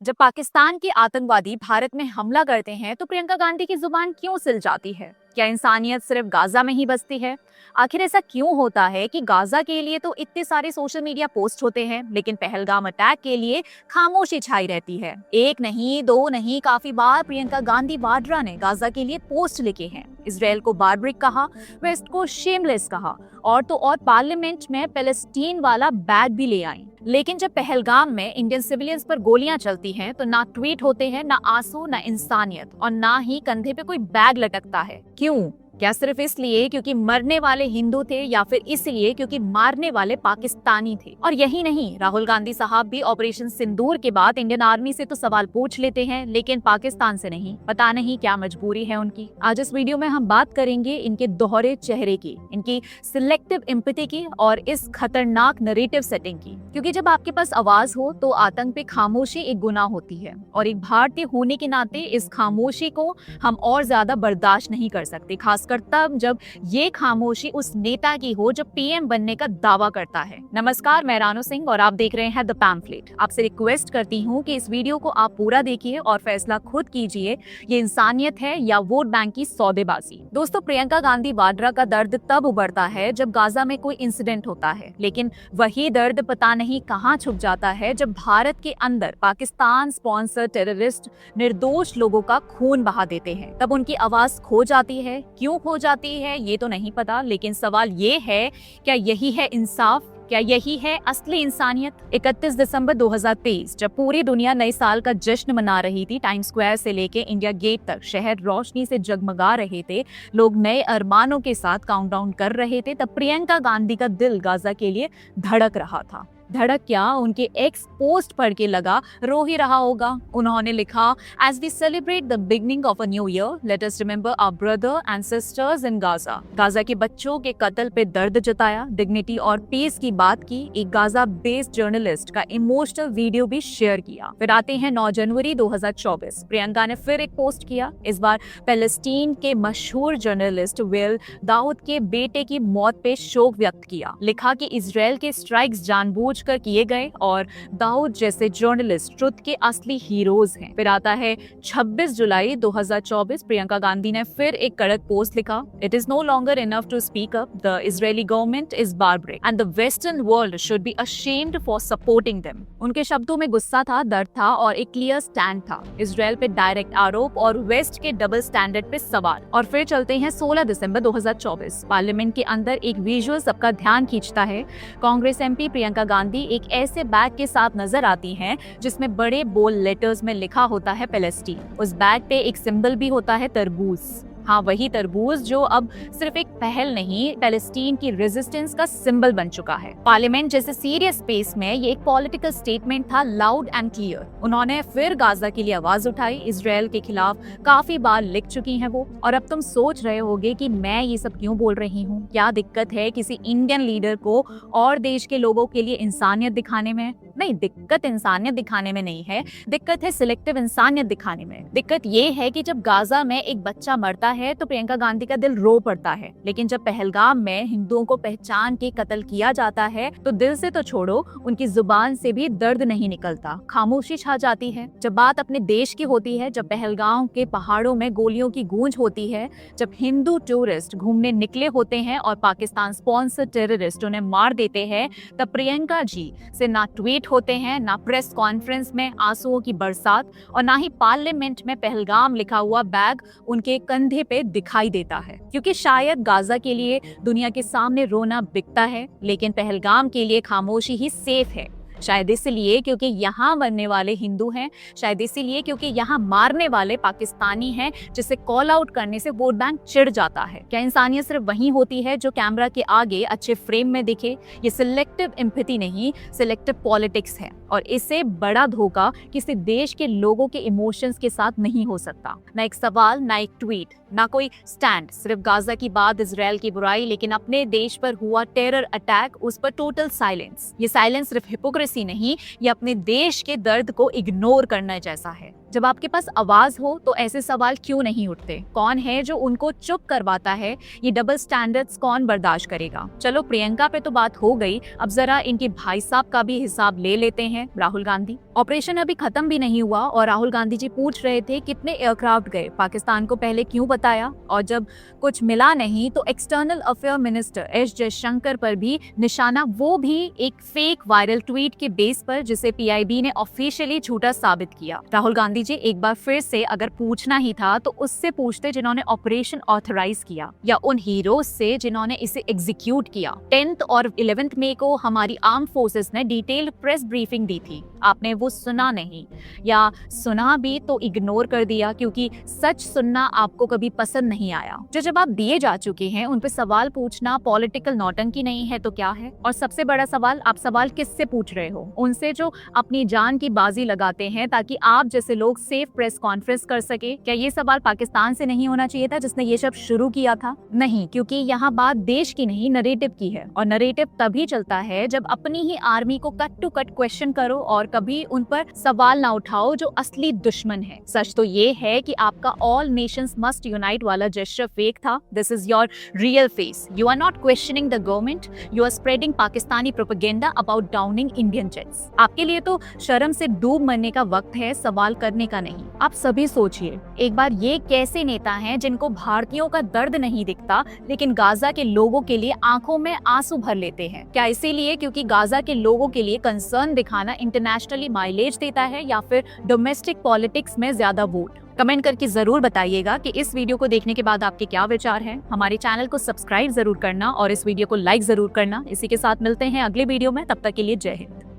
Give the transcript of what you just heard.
जब पाकिस्तान के आतंकवादी भारत में हमला करते हैं तो प्रियंका गांधी की जुबान क्यों सिल जाती है? क्या इंसानियत सिर्फ गाजा में ही बसती है? आखिर ऐसा क्यों होता है कि गाजा के लिए तो इतने सारे सोशल मीडिया पोस्ट होते हैं, लेकिन पहलगाम अटैक के लिए खामोशी छाई रहती है? एक नहीं, दो नहीं, काफी बार प्रियंका गांधी वाड्रा ने गाजा के लिए पोस्ट लिखे हैं। इसराइल को बार्बरिक कहा, वेस्ट को शेमलेस कहा, और तो और पार्लियामेंट में पैलेस्टीन वाला बैग भी ले आई। लेकिन जब पहलगाम में इंडियन सिविलियंस पर गोलियां चलती हैं तो ना ट्वीट होते हैं, ना आंसू, ना इंसानियत, और ना ही कंधे पे कोई बैग लटकता है। क्यों? क्या सिर्फ इसलिए क्योंकि मरने वाले हिंदू थे, या फिर इसलिए क्योंकि मारने वाले पाकिस्तानी थे? और यही नहीं, राहुल गांधी साहब भी ऑपरेशन सिंदूर के बाद इंडियन आर्मी से तो सवाल पूछ लेते हैं, लेकिन पाकिस्तान से नहीं। पता नहीं क्या मजबूरी है उनकी। आज इस वीडियो में हम बात करेंगे इनके दोहरे चेहरे की, इनकी सिलेक्टिव एम्पैथी की, और इस खतरनाक नरेटिव सेटिंग की। क्योंकि जब आपके पास आवाज हो तो आतंक पे खामोशी एक गुनाह होती है, और एक भारतीय होने के नाते इस खामोशी को हम और ज्यादा बर्दाश्त नहीं कर सकते, खासकर तब जब ये खामोशी उस नेता की हो जो पीएम बनने का दावा करता है। नमस्कार, मैं रानू सिंह और आप देख रहे हैं द पैम्फलेट। आपसे रिक्वेस्ट करती हूँ कि इस वीडियो को आप पूरा देखिए और फैसला खुद कीजिए, ये इंसानियत है या वोट बैंक की सौदेबाजी। दोस्तों, प्रियंका गांधी वाड्रा का दर्द तब उभरता है जब गाजा में कोई इंसिडेंट होता है, लेकिन वही दर्द पता नहीं कहाँ छुप जाता है जब भारत के अंदर पाकिस्तान स्पॉन्सर टेररिस्ट निर्दोष लोगों का खून बहा देते हैं। तब उनकी आवाज खो जाती है। क्यों खो जाती है ये तो नहीं पता, लेकिन सवाल ये है, क्या यही है इंसाफ? क्या यही है असली इंसानियत? 31 दिसंबर 2023, जब पूरी दुनिया नए साल का जश्न मना रही थी, टाइम स्क्वायर से लेके इंडिया गेट तक शहर रोशनी से जगमगा रहे थे, लोग नए अरमानों के साथ काउंटडाउन कर रहे थे, तब प्रियंका गांधी का दिल गाजा के लिए धड़क रहा था। धड़क क्या, उनके एक्स पोस्ट पढ़ के लगा रो ही रहा होगा। उन्होंने लिखा, as we celebrate the beginning of a new year, let us remember our brother and sisters in Gaza. Gaza के बच्चों के कत्ल पे दर्द जताया, डिग्निटी और पीस की बात की। एक गाजा बेस्ड जर्नलिस्ट का इमोशनल वीडियो भी शेयर किया। फिर आते हैं 9 जनवरी 2024, प्रियंका ने फिर एक पोस्ट किया। इस बार पैलेस्टीन के मशहूर जर्नलिस्ट विल दाऊद के बेटे की मौत पे शोक व्यक्त किया। लिखा कि इजराइल के स्ट्राइक्स जानबूझ कर किए गए और दाऊद जैसे जर्नलिस्ट ट्रुथ के असली हीरोज हैं। फिर आता है 26 जुलाई 2024, प्रियंका गांधी ने फिर एक कड़क पोस्ट लिखा। It is no longer enough to speak up, the Israeli government is barbaric and the western world should be ashamed for supporting them. उनके शब्दों में गुस्सा था, दर्द था और एक क्लियर स्टैंड था। इजराइल पे डायरेक्ट आरोप और वेस्ट के डबल स्टैंडर्ड पे सवाल। और फिर चलते हैं 16 दिसंबर 2024, पार्लियामेंट के अंदर एक विजुअल सबका ध्यान खींचता है। कांग्रेस एमपी प्रियंका गांधी एक ऐसे बैग के साथ नजर आती हैं जिसमें बड़े बोल्ड लेटर्स में लिखा होता है पैलेस्टीन। उस बैग पे एक सिंबल भी होता है, तरबूज। हाँ, वही तरबूज जो अब सिर्फ एक पहल नहीं, पैलेस्टीन की रेजिस्टेंस का सिंबल बन चुका है। पार्लियामेंट जैसे सीरियस स्पेस में ये एक पॉलिटिकल स्टेटमेंट था, लाउड एंड क्लियर। उन्होंने फिर गाजा के लिए आवाज उठाई। इजराइल के खिलाफ काफी बार लिख चुकी हैं वो। और अब तुम सोच रहे होगे कि मैं ये सब क्यों बोल रही हूँ, क्या दिक्कत है किसी इंडियन लीडर को और देश के लोगों के लिए इंसानियत दिखाने में? नहीं, दिक्कत इंसानियत दिखाने में नहीं है, दिक्कत है सिलेक्टिव इंसानियत दिखाने में। दिक्कत ये है कि जब गाजा में एक बच्चा मरता है तो प्रियंका गांधी का दिल रो पड़ता है, लेकिन जब पहलगाम में हिंदुओं को पहचान के कत्ल किया जाता है तो दिल से तो छोड़ो, उनकी जुबान से भी दर्द नहीं निकलता, खामोशी छा जाती है। जब बात अपने देश की होती है, जब पहलगाम के पहाड़ों में गोलियों की गूंज होती है, जब हिंदू टूरिस्ट घूमने निकले होते हैं और पाकिस्तान स्पॉन्सर टेररिस्ट उन्हें मार देते हैं, तब प्रियंका जी से ना ट्वीट होते हैं, ना प्रेस कॉन्फ्रेंस में आंसुओं की बरसात, और ना ही पार्लियामेंट में पहलगाम लिखा हुआ बैग उनके कंधे पे दिखाई देता है। क्योंकि शायद गाजा के लिए दुनिया के सामने रोना बिकता है, लेकिन पहलगाम के लिए खामोशी ही सेफ है। शायद इसलिए क्योंकि यहाँ मरने वाले हिंदू हैं, शायद इसीलिए क्योंकि यहाँ मारने वाले पाकिस्तानी हैं, जिसे कॉल आउट करने से वोट बैंक चिढ़ जाता है। क्या इंसानियत सिर्फ वही होती है जो कैमरा के आगे अच्छे फ्रेम में दिखे? ये सिलेक्टिव एम्पैथी नहीं, सिलेक्टिव पॉलिटिक्स है, और इससे बड़ा धोखा किसी देश के लोगों के इमोशंस के साथ नहीं हो सकता। ना एक सवाल, ना एक ट्वीट, ना कोई स्टैंड, सिर्फ गाजा की बात, इजराइल की बुराई, लेकिन अपने देश पर हुआ टेरर अटैक, उस पर टोटल साइलेंस। ये साइलेंस सिर्फ हिपोक्रेसी नहीं, ये अपने देश के दर्द को इग्नोर करने जैसा है। जब आपके पास आवाज हो तो ऐसे सवाल क्यों नहीं उठते? कौन है जो उनको चुप करवाता है? ये डबल स्टैंडर्ड्स कौन बर्दाश्त करेगा? चलो प्रियंका पे तो बात हो गई, अब जरा इनके भाई साहब का भी हिसाब ले लेते हैं, राहुल गांधी। ऑपरेशन अभी खत्म भी नहीं हुआ और राहुल गांधी जी पूछ रहे थे कितने एयरक्राफ्ट गए, पाकिस्तान को पहले क्यों बताया? और जब कुछ मिला नहीं तो external affair minister S Jaishankar पर भी निशाना, वो भी एक फेक वायरल ट्वीट के बेस पर, जिसे पीआईबी ने ऑफिशियली झूठा साबित किया। राहुल गांधी जी एक बार फिर से अगर पूछना ही था तो उससे पूछते जिन्होंने ऑपरेशन ऑथराइज किया, या उन हीरोज से जिन्होंने इसे एग्जीक्यूट किया। 10th और 11th मई को हमारी आर्म फोर्सेस ने डिटेल्ड प्रेस ब्रीफिंग दी थी, आपने वो सुना नहीं, या सुना भी तो इग्नोर कर दिया क्योंकि सच सुनना आपको कभी पसंद नहीं आया। जो जवाब दिए जा चुके हैं उन पे सवाल पूछना पॉलिटिकल नौटंकी नहीं है तो क्या है? और सबसे बड़ा सवाल, आप सवाल किससे पूछ रहे हो? उनसे जो अपनी जान की बाजी लगाते हैं ताकि आप जैसे लोग सेफ प्रेस कॉन्फ्रेंस कर सके। क्या ये सवाल पाकिस्तान से नहीं होना चाहिए था जिसने ये सब शुरू किया था? नहीं, क्योंकि यहाँ बात देश की नहीं नरेटिव की है, और नरेटिव तभी चलता है जब अपनी ही आर्मी को कट टू कट क्वेश्चन करो और कभी उन पर सवाल ना उठाओ जो असली दुश्मन है। सच तो ये है कि आपका ऑल नेशंस मस्ट यूनाइट वाला जेस्चर फेक था। This is your real face. You are not questioning the government, you are spreading Pakistani propaganda about downing Indian jets. आपके लिए तो शर्म से डूब मरने का वक्त है, सवाल करने का नहीं। आप सभी सोचिए एक बार, ये कैसे नेता हैं जिनको भारतीयों का दर्द नहीं दिखता लेकिन गाजा के लोगों के लिए आंखों में आंसू भर लेते हैं? क्या इसीलिए क्योंकि गाजा के लोगों के लिए कंसर्न दिखाना इंटरनेशनली माइलेज देता है, या फिर डोमेस्टिक पॉलिटिक्स में ज्यादा वोट? कमेंट करके जरूर बताइएगा कि इस वीडियो को देखने के बाद आपके क्या विचार हैं। हमारे चैनल को सब्सक्राइब जरूर करना और इस वीडियो को लाइक जरूर करना। इसी के साथ मिलते हैं अगले वीडियो में, तब तक के लिए जय हिंद।